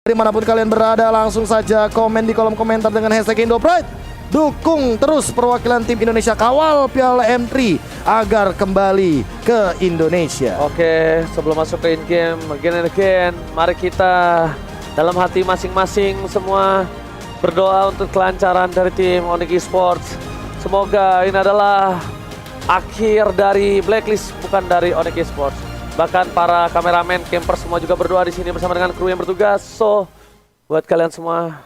Dimanapun kalian berada, langsung saja komen di kolom komentar dengan hashtag IndoPride. Dukung terus perwakilan tim Indonesia, kawal Piala M3 agar kembali ke Indonesia. Oke, sebelum masuk ke in-game, again and again, mari kita dalam hati masing-masing semua berdoa untuk kelancaran dari tim Onyx Esports. Semoga ini adalah akhir dari Blacklist, bukan dari Onyx Esports. Bahkan para kameramen, camper semua juga berdoa di sini bersama dengan kru yang bertugas. So, buat kalian semua,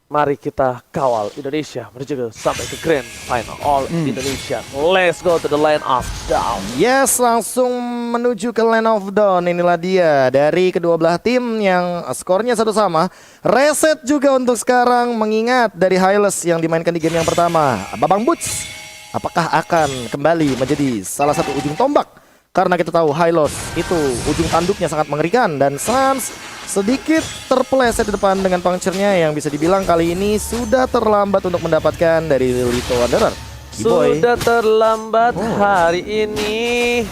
mari kita kawal Indonesia menuju sampai ke Grand Final All Indonesia. Let's go to the Land of Dawn. Yes, langsung menuju ke Land of Dawn. Inilah dia dari kedua belah tim yang skornya satu sama. Reset juga untuk sekarang, mengingat dari Hylos yang dimainkan di game yang pertama. Babang Boots, apakah akan kembali menjadi salah satu ujung tombak? Karena kita tahu Hylos itu ujung tanduknya sangat mengerikan, dan Sans sedikit terpeleset di depan dengan puncture-nya yang bisa dibilang kali ini sudah terlambat untuk mendapatkan dari Lito Wanderer. Sudah terlambat hari ini.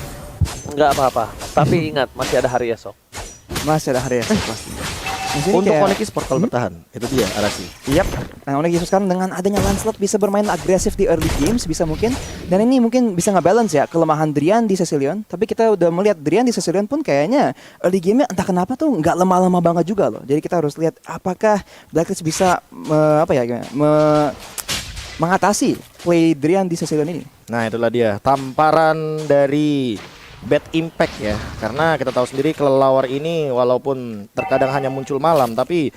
Enggak apa-apa, tapi ingat masih ada hari esok. Masih ada hari esok pasti. Untuk Onyx Esports kalau bertahan, itu dia Arasi. Yap. Nah, Onyx Esports sekarang dengan adanya Lancelot bisa bermain agresif di early games, bisa mungkin. Dan ini mungkin bisa nge-balance ya kelemahan Drian di Cecilion. Tapi kita udah melihat Drian di Cecilion pun kayaknya early game-nya entah kenapa tuh nggak lemah-lemah banget juga loh. Jadi kita harus lihat apakah Blacklist bisa mengatasi play Drian di Cecilion ini. Nah, itulah dia tamparan dari Bad Impact ya, karena kita tahu sendiri kelelawar ini walaupun terkadang hanya muncul malam, tapi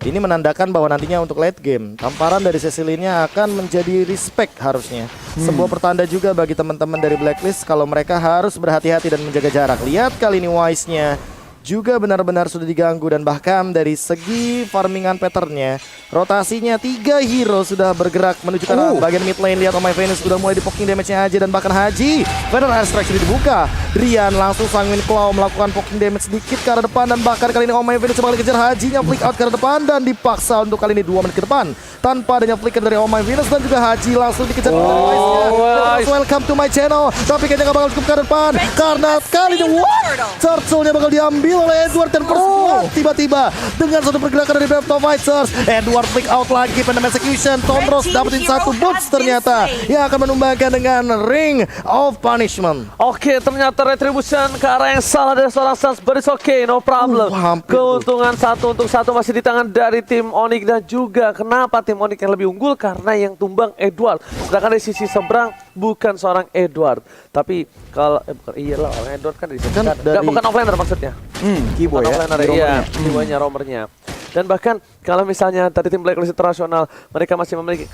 ini menandakan bahwa nantinya untuk late game tamparan dari Cecilia akan menjadi respect harusnya. Sebuah pertanda juga bagi teman-teman dari Blacklist kalau mereka harus berhati-hati dan menjaga jarak. Lihat kali ini Wise-nya juga benar-benar sudah diganggu, dan bahkan dari segi farmingan patternnya, rotasinya 3 hero sudah bergerak menuju ke arah bagian mid lane. Lihat My Venus sudah mulai di poking damage-nya aja, dan bahkan Haji Feather Airstrike sudah dibuka. Drian langsung Sanguine Claw melakukan poking damage sedikit ke arah depan, dan bahkan kali ini My Venus coba kejar Hajinya, flick out ke arah depan dan dipaksa untuk kali ini 2 menit ke depan tanpa adanya flicker dari My Venus, dan juga Haji langsung dikejar oleh Wise-nya. Welcome to my channel, tapi kayaknya gak bakal cukup ke depan karena kali ini Turtle-nya bakal diambil oleh Edward, dan tiba-tiba dengan satu pergerakan dari Breath of Fighters, Edward flick out lagi, Pendam Execution, Tomros dapetin satu boots ternyata yang akan menumbangkan dengan Ring of Punishment. Oke, ternyata retribution ke arah yang salah dari seorang Sans, but it's okay, no problem. Keuntungan 1-1 masih di tangan dari tim Onyx, dan juga kenapa tim Onyx yang lebih unggul karena yang tumbang Edward, sedangkan dari sisi seberang bukan seorang Edward, tapi kalau iyalah orang Edward kan dari sisi kan bukan offlaner maksudnya. Keyboy ya. Iya, keyboynya roamernya. Dan bahkan kalau misalnya tadi tim Blacklist Internasional mereka masih memiliki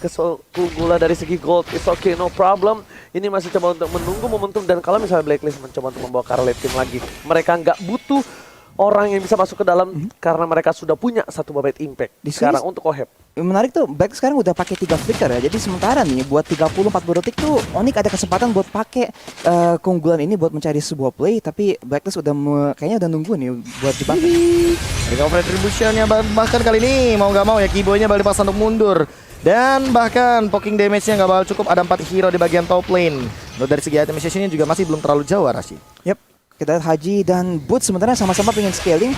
keunggulan dari segi gold, it's okay, no problem. Ini masih coba untuk menunggu momentum, dan kalau misalnya Blacklist mencoba untuk membawa ke arah late game lagi, mereka nggak butuh orang yang bisa masuk ke dalam karena mereka sudah punya satu Bad Impact sekarang untuk Oheb. Menarik tuh, Black sekarang udah pakai 3 flicker ya. Jadi sementara nih buat 30-40 detik tuh Onyx ada kesempatan buat pakai keunggulan ini buat mencari sebuah play, tapi Blacklist udah kayaknya udah nunggu nih buat jebakan. Ring of Retribution-nya bahkan kali ini mau nggak mau ya keyboy-nya balik pas untuk mundur. Dan bahkan poking damage-nya nggak bakal cukup, ada 4 hero di bagian top lane. Lalu dari segi itemization-nya juga masih belum terlalu jauh Rashi. Yap. Kita lihat Haji dan Boots sementara sama-sama pengen scaling.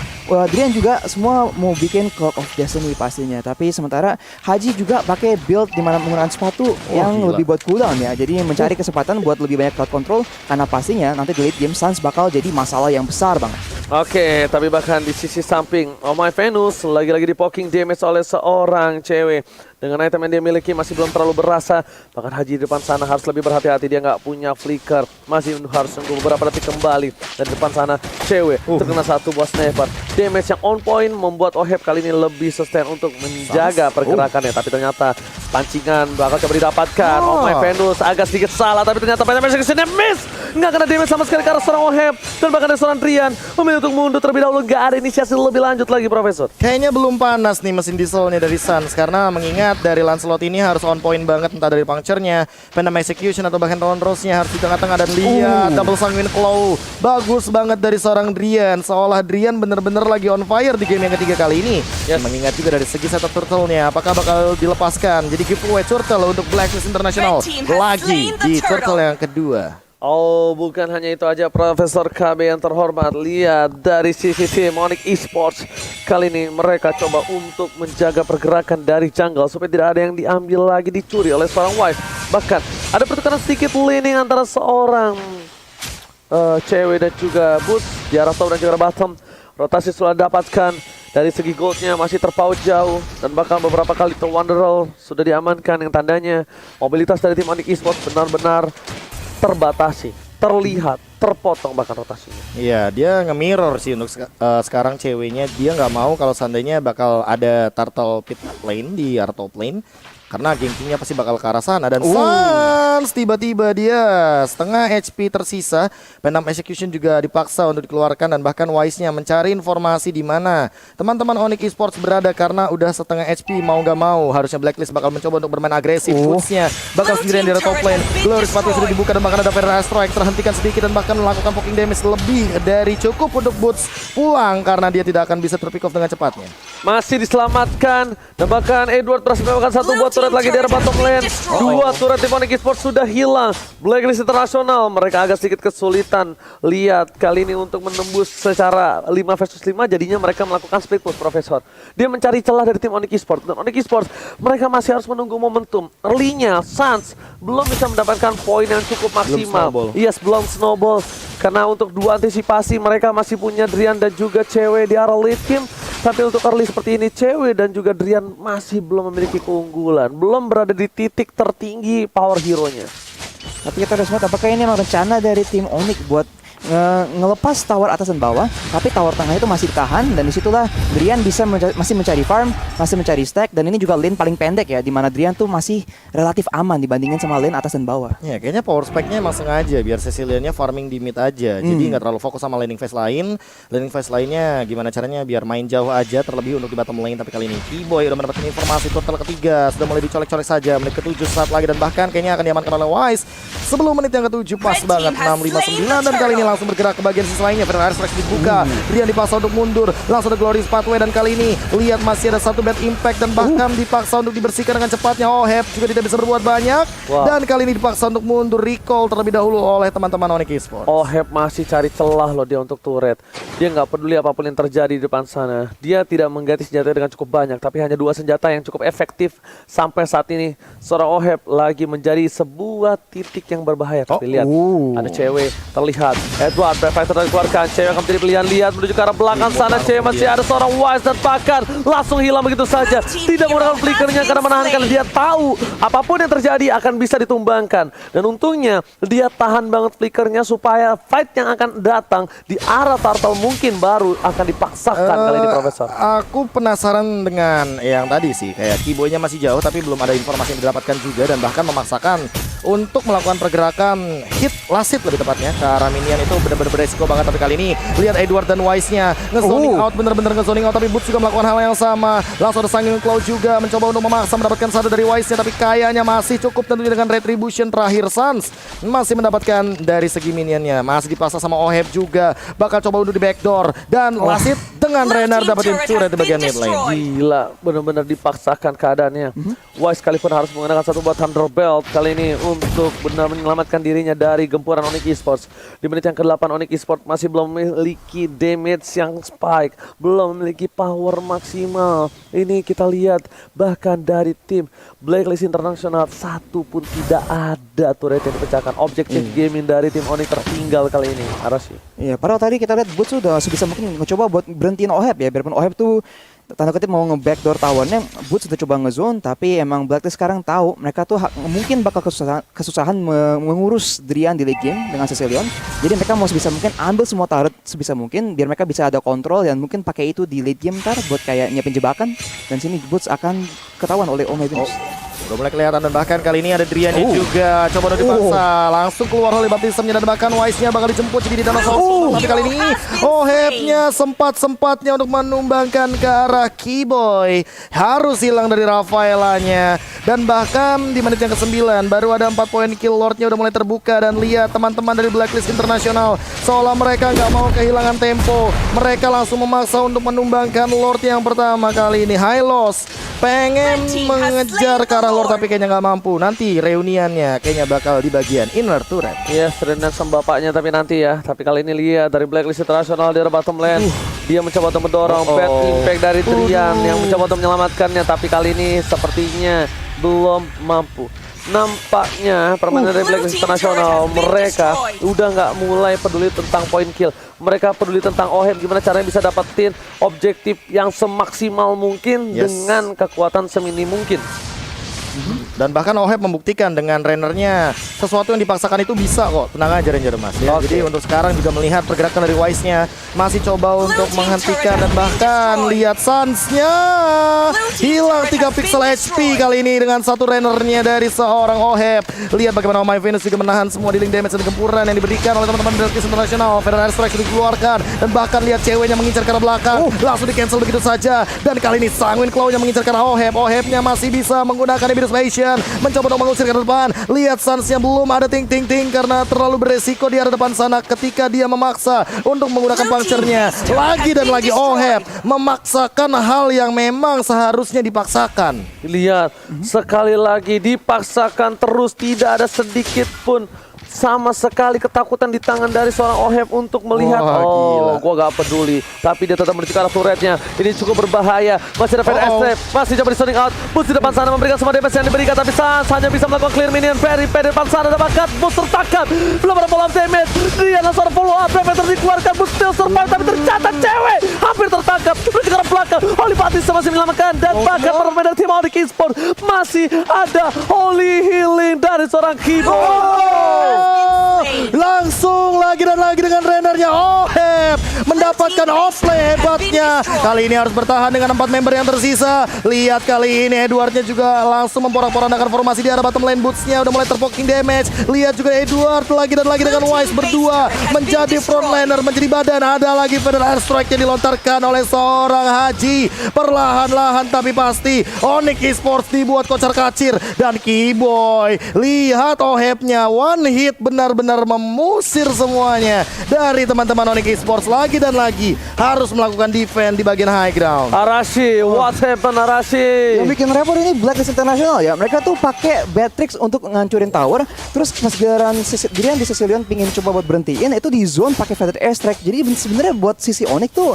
Drian juga semua mau bikin Clock of Destiny pastinya. Tapi sementara Haji juga pakai build di mana menggunakan sepatu yang lebih buat cooldown ya. Jadi mencari kesempatan buat lebih banyak crowd control, karena pastinya nanti di late game Sans bakal jadi masalah yang besar banget. Oke, tapi bahkan di sisi samping My Venus lagi-lagi di poking damage oleh seorang cewek. Dengan item yang dia miliki masih belum terlalu berasa. Bahkan Haji di depan sana harus lebih berhati-hati, dia nggak punya flicker. Masih harus tunggu beberapa detik kembali. Dan di depan sana cewek terkena satu buah sniper. Damage yang on point membuat Oheb kali ini lebih sustain untuk menjaga pergerakannya. Tapi ternyata pancingan bakal coba didapatkan. My Venus agak sedikit salah, tapi ternyata damage kesini miss. Nggak kena damage sama sekali karena seorang Oheb. Dan bahkan dari seorang Drian memilih untuk mundur terlebih dahulu. Nggak ada inisiasi lebih lanjut lagi, Profesor. Kayaknya belum panas nih mesin dieselnya dari Sans, karena mengingat dari Lancelot ini harus on point banget, entah dari puncture-nya, Pendam Execution atau bahkan Round Rose-nya harus di tengah-tengah. Dan lihat double Sanguine Claw, bagus banget dari seorang Drian, seolah Drian bener-bener lagi on fire di game yang ketiga kali ini. Mengingat juga dari segi setup turtle-nya, apakah bakal dilepaskan jadi giveaway turtle untuk Blacklist International lagi di turtle yang kedua. Oh, bukan hanya itu aja Profesor KB yang terhormat. Lihat dari sisi tim Onyx Esports. Kali ini mereka coba untuk menjaga pergerakan dari jungle supaya tidak ada yang diambil lagi, dicuri oleh seorang Wise. Bahkan ada pertukaran sedikit laning antara seorang cewek dan juga Boots di arah top dan juga bottom. Rotasi sudah dapatkan. Dari segi goldnya masih terpaut jauh. Dan bahkan beberapa kali itu Wanderer sudah diamankan, yang tandanya mobilitas dari tim Onyx Esports benar-benar terbatasi, terlihat, terpotong bahkan rotasinya. Iya, dia nge-mirror sih untuk sekarang ceweknya. Dia nggak mau kalau seandainya bakal ada turtle pit lane di arah top lane. Karena gengkingnya pasti bakal ke arah sana. Dan Sans tiba-tiba dia setengah HP tersisa. Venom Execution juga dipaksa untuk dikeluarkan. Dan bahkan Wise-nya mencari informasi di mana teman-teman Onyx Esports berada. Karena udah setengah HP, mau gak mau harusnya Blacklist bakal mencoba untuk bermain agresif. Boots-nya bakal sendirian di arah top lane. Glory sepatu sudah dibuka dan bahkan ada Fire Strike terhentikan sedikit. Dan bahkan melakukan poking damage lebih dari cukup untuk Boots pulang. Karena dia tidak akan bisa terpick off dengan cepatnya. Masih diselamatkan. Dan bahkan Edward berhasil melakukan satu buat turret lagi di arah bottom lane. Dua turret tim Onyx Esports sudah hilang. Blacklist Internasional mereka agak sedikit kesulitan. Lihat kali ini untuk menembus secara 5 versus 5, jadinya mereka melakukan split push. Profesor, dia mencari celah dari tim Onyx Esports. Dan Onyx Esports mereka masih harus menunggu momentum. Early-nya Sans belum bisa mendapatkan poin yang cukup maksimal. Yes, belum snowball. Karena untuk dua antisipasi mereka masih punya Drian dan juga cewek di arah late game. Tapi untuk early seperti ini, cewek dan juga Drian masih belum memiliki keunggulan. Belum berada di titik tertinggi power hero-nya. Tapi kita harus lihat apakah ini memang rencana dari tim Onyx buat ngelepas tower atas dan bawah, tapi tower tengah itu masih ditahan. Dan disitulah Drian bisa masih mencari farm, masih mencari stack. Dan ini juga lane paling pendek ya, dimana Drian tuh masih relatif aman dibandingin sama lane atas dan bawah. Ya kayaknya power spec-nya emang sengaja biar Cecilianya farming di mid aja. Jadi nggak terlalu fokus sama laning phase lain. Laning phase lainnya gimana caranya biar main jauh aja, terlebih untuk di bottom lane. Tapi kali ini Keyboy udah mendapatkan informasi total ketiga, sudah mulai dicolek-colek saja. Menit ke-7 saat lagi dan bahkan kayaknya akan diamankan oleh Wise sebelum menit yang ke-7. Pas banget 6:59 dan kali ini langsung bergerak ke bagian sisi lainnya. Fire Strike dibuka, Drian dipaksa untuk mundur, langsung ada Glory Pathway. Dan kali ini lihat masih ada satu bad impact dan bahkan dipaksa untuk dibersihkan dengan cepatnya. Ohep juga tidak bisa berbuat banyak. Dan kali ini dipaksa untuk mundur, recall terlebih dahulu oleh teman-teman Onyx Esports. Ohep masih cari celah loh dia untuk turret. Dia nggak peduli apapun yang terjadi di depan sana. Dia tidak mengganti senjata dengan cukup banyak, tapi hanya dua senjata yang cukup efektif sampai saat ini. Seorang Ohep lagi menjadi sebuah titik yang berbahaya. Tapi lihat, ada cewek terlihat. Edward Fighter dikeluarkan, cewek akan menjadi pilihan. Lihat menuju ke arah belakang sana, cewek masih ada seorang Wise dan bahkan langsung hilang begitu saja. Tidak menggunakan flickernya karena menahankan. Dia tahu apapun yang terjadi akan bisa ditumbangkan. Dan untungnya dia tahan banget flickernya supaya fight yang akan datang di arah Turtle mungkin baru akan dipaksakan kali ini Profesor. Aku penasaran dengan yang tadi sih, kayak Keyboy-nya masih jauh tapi belum ada informasi yang didapatkan juga. Dan bahkan memaksakan untuk melakukan pergerakan hit last hit lebih tepatnya ke arah minion. Itu benar-benar beresiko banget. Tapi kali ini lihat Edward dan Wise-nya nge-zoning out, bener-bener nge-zoning out. Tapi Boots juga melakukan hal yang sama. Langsung ada Sanging Cloud juga mencoba untuk memaksa mendapatkan satu dari Wise-nya. Tapi kayaknya masih cukup tentunya dengan Retribution terakhir. Sans masih mendapatkan dari segi minionnya. Masih dipaksa sama Ohep juga. Bakal coba untuk di backdoor. Dan last hit dengan Renar dapetin turret di bagian mid lane. Gila, benar-benar dipaksakan keadaannya. Wise sekalipun harus menggunakan satu buat Thunderbolt kali ini untuk benar menyelamatkan dirinya dari gempuran Onyx Esports. Di menit yang ke-8 Onyx Esports masih belum memiliki damage yang spike, belum memiliki power maksimal. Ini kita lihat bahkan dari tim Blacklist International satu pun tidak ada turret yang dipecahkan. Objektif gaming dari tim Onyx tertinggal kali ini. Arashi. Iya, padahal tadi kita lihat Boots sudah sebisa mungkin mencoba buat berhentiin Ohep ya, biarpun Ohep tuh tanda kutip mau nge-backdoor towernya. Boots sudah coba nge-zone, tapi emang Blacklist sekarang tahu mereka tuh mungkin bakal kesusahan mengurus Drian di late game dengan Cecilion. Jadi mereka mau sebisa mungkin ambil semua turret sebisa mungkin biar mereka bisa ada kontrol dan mungkin pakai itu di late game ntar buat kayak nyiapin jebakan. Dan sini Boots akan ketahuan oleh Omega. Udah mulai kelihatan dan bahkan kali ini ada Drian juga coba udah dipaksa langsung keluar oleh baptismnya dan bahkan Wise-nya bakal dijemput jadi di dinosaurus. Tapi kali ini Ohep-nya sempat-sempatnya untuk menumbangkan ke arah Keyboy, harus hilang dari Rafaelanya. Dan bahkan di menit yang ke-9 baru ada 4 poin kill Lord-nya udah mulai terbuka. Dan lihat teman-teman dari Blacklist Internasional seolah mereka nggak mau kehilangan tempo, mereka langsung memaksa untuk menumbangkan Lord yang pertama kali ini. Hylos pengen mengejar ke arah tower tapi kayaknya nggak mampu. Nanti reuniannya kayaknya bakal di bagian inner turret. Yes, Renan sama bapaknya tapi nanti ya. Tapi kali ini lihat dari Blacklist International di bottom lane. Dia mencoba untuk mendorong bad impact dari Drian yang mencoba untuk menyelamatkannya. Tapi kali ini sepertinya belum mampu. Nampaknya permainan dari Blacklist International mereka udah nggak mulai peduli tentang point kill. Mereka peduli tentang OHEP, gimana caranya bisa dapetin objektif yang semaksimal mungkin dengan kekuatan semini mungkin. Dan bahkan OHEP membuktikan dengan Rennernya sesuatu yang dipaksakan itu bisa kok. Tenang aja Ranger Mas ya. Jadi untuk sekarang juga melihat pergerakan dari Wise-nya masih coba untuk menghentikan dan bahkan lihat Sans-nya hilang 3 pixel HP kali ini dengan satu Rennernya dari seorang OHEP. Lihat bagaimana My Venus juga menahan semua dealing damage dan gempuran yang diberikan oleh teman-teman Blacklist International. Federal Strike dikeluarkan dan bahkan lihat ceweknya mengincar ke arah belakang. Langsung di cancel begitu saja. Dan kali ini Sanguine Claw-nya mengincar ke arah OHEP. OHEP-nya masih bisa menggunakan Ibis Passion mencoba untuk mengusir ke depan. Lihat Sans-nya belum ada ting-ting-ting karena terlalu beresiko di arah depan sana ketika dia memaksa untuk menggunakan puncture-nya. Lagi dan lagi OHEP memaksakan hal yang memang seharusnya dipaksakan. Lihat, sekali lagi dipaksakan terus, tidak ada sedikit pun sama sekali ketakutan di tangan dari seorang OHEP untuk melihat. Wah, gila. Gua gak peduli, tapi dia tetap menuju ke arah turretnya. Ini cukup berbahaya. Masih ada Fed Escape, masih coba di zoning out. Boost di depan sana memberikan semua damage yang diberikan, tapi Sans hanya bisa melakukan clear minion. Very di depan sana ada bakat, Boost tertangkap. Belum ada follow up damage. Dia langsung follow up, Predator dikeluarkan, Boost still survive, tapi tercatat cewek hampir tertangkap. Menuju ke arah belakang, Holy Batista masih menyelamatkan. Dan bahkan pemain dari tim Onyx Esports masih ada Holy Healing dari seorang keyboard. Langsung lagi dan lagi dengan Rennernya OHEP mendapatkan offlane hebatnya. Kali ini harus bertahan dengan 4 member yang tersisa. Lihat kali ini Edwardnya juga langsung memporak-porandakan formasi di arah bottom lane. Boots-nya udah mulai terpoking damage. Lihat juga Edward lagi dan lagi dengan Wise berdua menjadi frontliner, menjadi badan. Ada lagi Federal Airstrike yang dilontarkan oleh seorang Haji. Perlahan-lahan tapi pasti Onyx Esports dibuat kocar-kacir. Dan Keyboy, lihat OHEP-nya one hit benar-benar memusir semuanya dari teman-teman Onyx Esports. Lagi dan lagi harus melakukan defense di bagian high ground. Arashi, what happened Arashi? Yang bikin repot ini Blacklist International ya. Mereka tuh pakai bad tricks untuk ngancurin tower. Terus pas giliran Drian di sisi Leon pingin coba buat berhentiin, itu di zone pakai feather airstrike. Jadi sebenarnya buat sisi Onyx tuh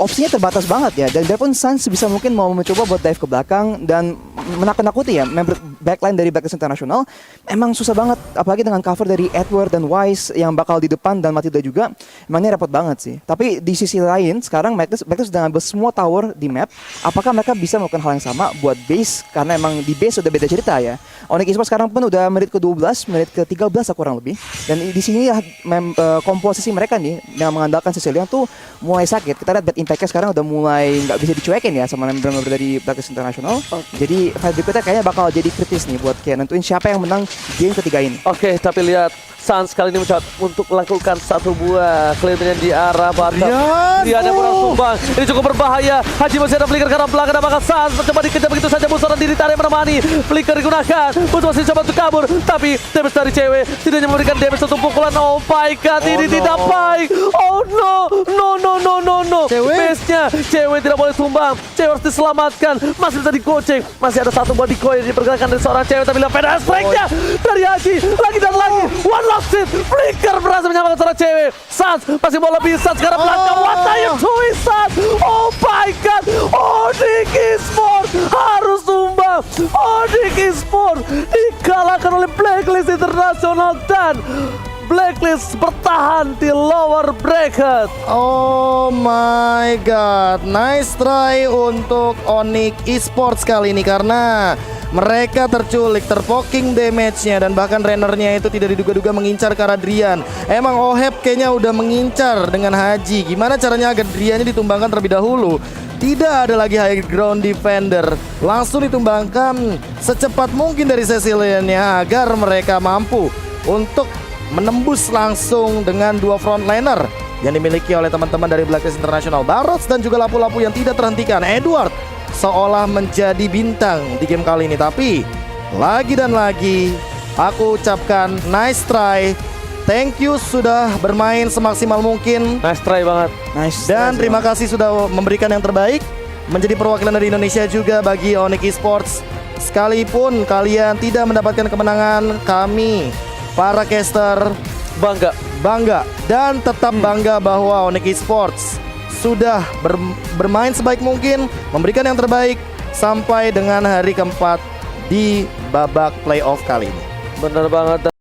opsinya terbatas banget ya. Dan biarpun Sans bisa mungkin mau mencoba buat dive ke belakang dan menakut-nakuti ya member backline dari Blacklist International, emang susah banget. Apalagi dengan cover dari Edward dan Wise yang bakal di depan dan Matilda juga. Emangnya repot banget sih. Tapi di sisi lain sekarang Blacklist sudah ngambil semua tower di map. Apakah mereka bisa melakukan hal yang sama buat base? Karena emang di base udah beda cerita ya. Onyx Esports sekarang pun udah menit ke-12, menit ke-13 kurang lebih. Dan di sini ya komposisi mereka nih yang mengandalkan Sicilian tuh mulai sakit. Kita lihat bad impact-nya sekarang udah mulai nggak bisa dicuekin ya sama member-member dari Blacklist International. Jadi fight berikutnya kayaknya bakal jadi kritis nih buat kayak nentuin siapa yang menang game ketiga ini. Oke, tapi lihat Sans kali ini mencoba untuk melakukan satu buah clear di arah bottom. Dia ada kurang tumbang. Ini cukup berbahaya. Haji masih ada flicker ke arah belakang. Dan bakal Sans mencoba dikejar begitu saja. Musuh diri tarik menemani. Flicker digunakan. Musuh masih coba untuk kabur. Tapi damage dari cewek tidak hanya memberikan damage untuk pukulan. Oh my god, ini tidak baik. Oh no. Base-nya cewek tidak boleh tumbang. Cewek harus diselamatkan. Masih bisa digoceng. Masih ada satu buah decoy yang dipergerakan dari seorang cewek. Tapi lihat Federal Strike-nya dari Haji. Lagi dan lagi. One lost it. Flicker berhasil menyelamatkan seorang cewek. Sans masih mau lebih. Sans sekarang belakang. What are you doing, Sans? Oh my god. Onyx Esports harus tumbang. Onyx Esports dikalahkan oleh Blacklist International dan Blacklist bertahan di lower bracket. Oh my god, nice try untuk Onyx Esports kali ini karena mereka terculik, terpoking damage-nya dan bahkan Rennernya itu tidak diduga-duga mengincar ke arah Drian. Emang OHEP kayaknya udah mengincar dengan Haji. Gimana caranya agar Driannya ditumbangkan terlebih dahulu? Tidak ada lagi high ground defender. Langsung ditumbangkan secepat mungkin dari Cecilian-nya agar mereka mampu untuk menembus langsung dengan dua frontliner yang dimiliki oleh teman-teman dari Blacklist International. Barots dan juga lapu-lapu yang tidak terhentikan. Edward seolah menjadi bintang di game kali ini. Tapi lagi dan lagi aku ucapkan nice try. Thank you sudah bermain semaksimal mungkin. Nice try banget. Nice. Dan terima kasih sudah memberikan yang terbaik. Menjadi perwakilan dari Indonesia juga bagi Onyx Esports. sekalipun kalian tidak mendapatkan kemenangan, kami para caster bangga dan tetap bangga bahwa Onyx Esports sudah bermain sebaik mungkin, memberikan yang terbaik sampai dengan hari keempat di babak playoff kali ini. Bener banget.